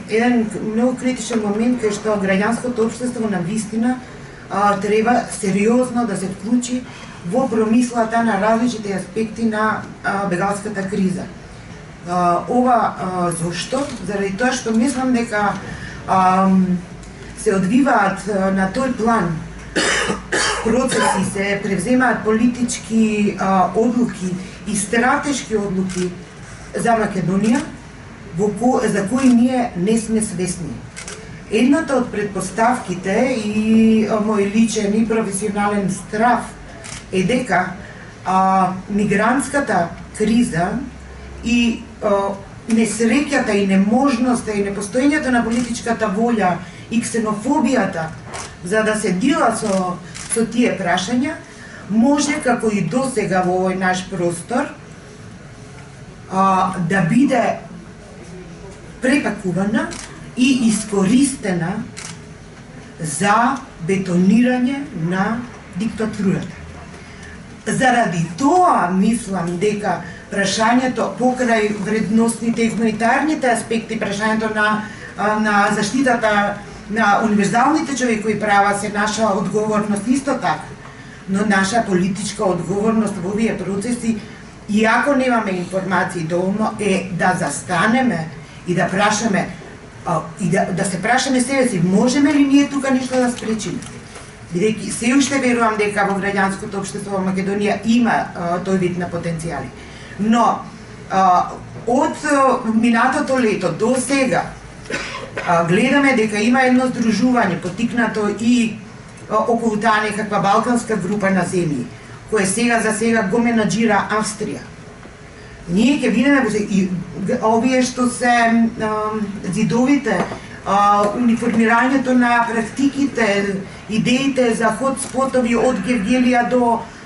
Еден многу критичен момент кај што граѓанското општество на вистина треба сериозно да се вклучи во промислата на различните аспекти на бегалската криза. Ова зошто? Заради тоа што мислам дека се одвиваат на тој план процеси, се превземаат политички одлуки и стратешки одлуки за Македонија, за кои ние не сме свесни. Едната од предпоставките и мој личен и професионален страв е дека мигрантската криза и несреќата и неможноста и непостоењето на политичката волја и ксенофобијата за да се дела со тие прашања може, како и досега во овој наш простор, да биде препакувана и искористена за бетонирање на диктатурата. Заради тоа мислам дека прашањето покрај вредностните и хуманитарните аспекти, прашањето на заштитата на универзалните човекови права се наша одговорност исто така, но наша политичка одговорност во овие процеси, иако немаме информации доволно, е да застанеме и да прашаме и да се прашаме себе си, можеме ли ние тука нешто да спречиме? Бидејќи се уште верувам дека во граѓанското општество во Македонија има тој вид на потенцијали. Но од минатото лето до сега гледаме дека има едно здружување поттикнато и околу таа некаква балканска група на земји, која сега за сега го менаџира Австрија. Ние ќе видиме и овие што се зидовите, униформирањето на практиките, идеите за хотспотови од Гевгелија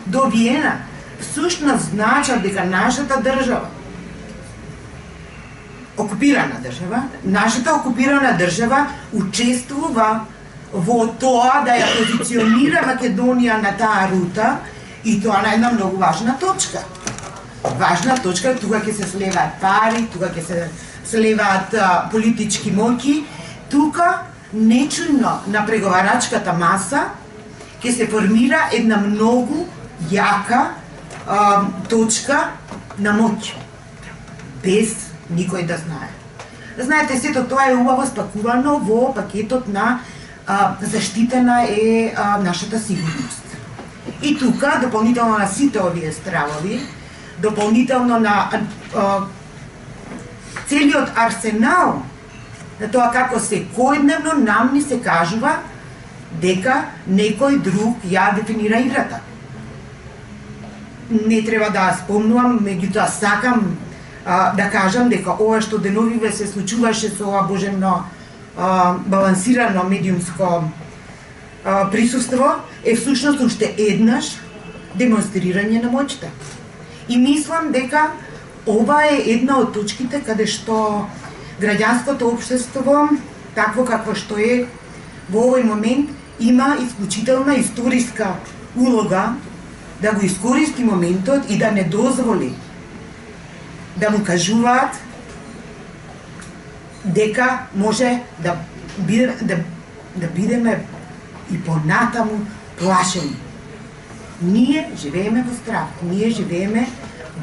до Виена, всушност значат дека нашата држава, окупирана држава, нашата окупирана држава учествува во тоа да ја позиционира Македонија на таа рута и тоа на една многу важна точка. Важна точка, тука ќе се слеваат пари, тука ќе се слеваат политички моќи, тука нечујно на преговарачката маса ќе се формира една многу јака точка на моќ, без никој да знае. Знаете, сето тоа е убаво спакувано во пакетот на заштитена е нашата сигурност. И тука, дополнително на сите овие стравови, дополнително на целиот арсенал на тоа како секојдневно нам ни се кажува дека некој друг ја дефинира играта. Не треба да спомнувам, меѓутоа сакам да кажам дека ова што деновиве се случуваше со ова божемно балансирано медиумско присуство е всушност уште еднаш демонстрирање на моќта. И мислам дека ова е една од точките каде што граѓанското општество, такво какво што е во овој момент, има исклучителна историска улога да го искористи моментот и да не дозволи да му кажуваат дека може да бидеме и понатаму плашени. Ние живееме во страх, ние живееме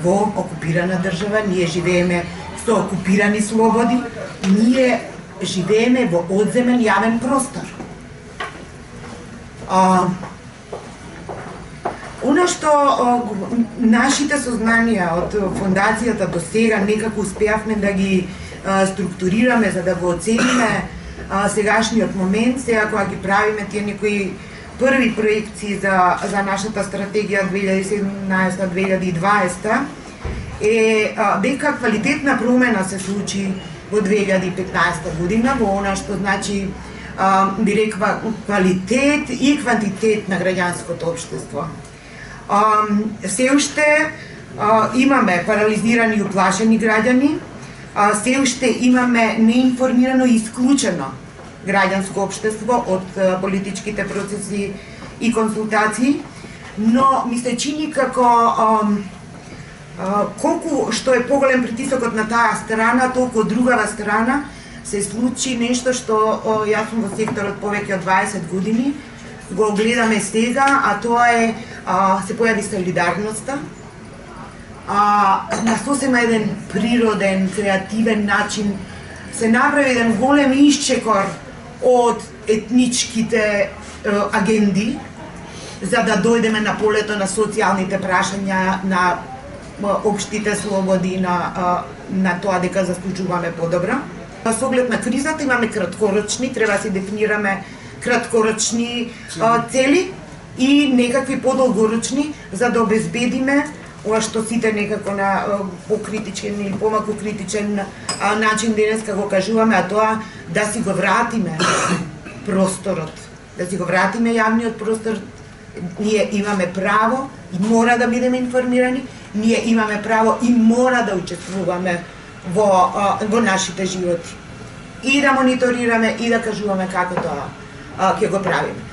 во окупирана држава, ние живееме со окупирани слободи, ние живееме во одземен јавен простор. Оно што нашите сознанија од фондацијата до сега некако успеавме да ги структурираме за да го оцениме сегашниот момент, сега кога ги правиме тие некои први проекции за нашата стратегија 2017-2020, е дека квалитетна промена се случи во 2015 година, во она што значи би рекла квалитет и квантитет на граѓанското општество. Се уште имаме парализирани и уплашени граѓани, се уште имаме неинформирано и исклучено граѓанско општество од политичките процеси и консултации, но ми се чини како колку што е поголем притисокот на таа страна, толку од другава страна се случи нешто што јас сум во секторот повеќе од 20 години, го гледаме сега, а тоа е се појави солидарноста. На сосема еден природен, креативен начин се направи еден голем исчекор од етничките агенди, за да дојдеме на полето на социјалните прашања, на општите слободи, на тоа дека заслужуваме подобро. Со оглед на кризата имаме краткорочни, треба да се дефинираме краткорочни цели и некакви подолгорочни, за да обезбедиме ова што сите некако на покритичен или помалку критичен начин денеска го кажуваме, а тоа да си го вратиме просторот, да си го вратиме јавниот простор. Ние имаме право и мора да бидеме информирани, ние имаме право и мора да учествуваме во нашите животи. И да мониторираме и да кажуваме како тоа ќе го правиме.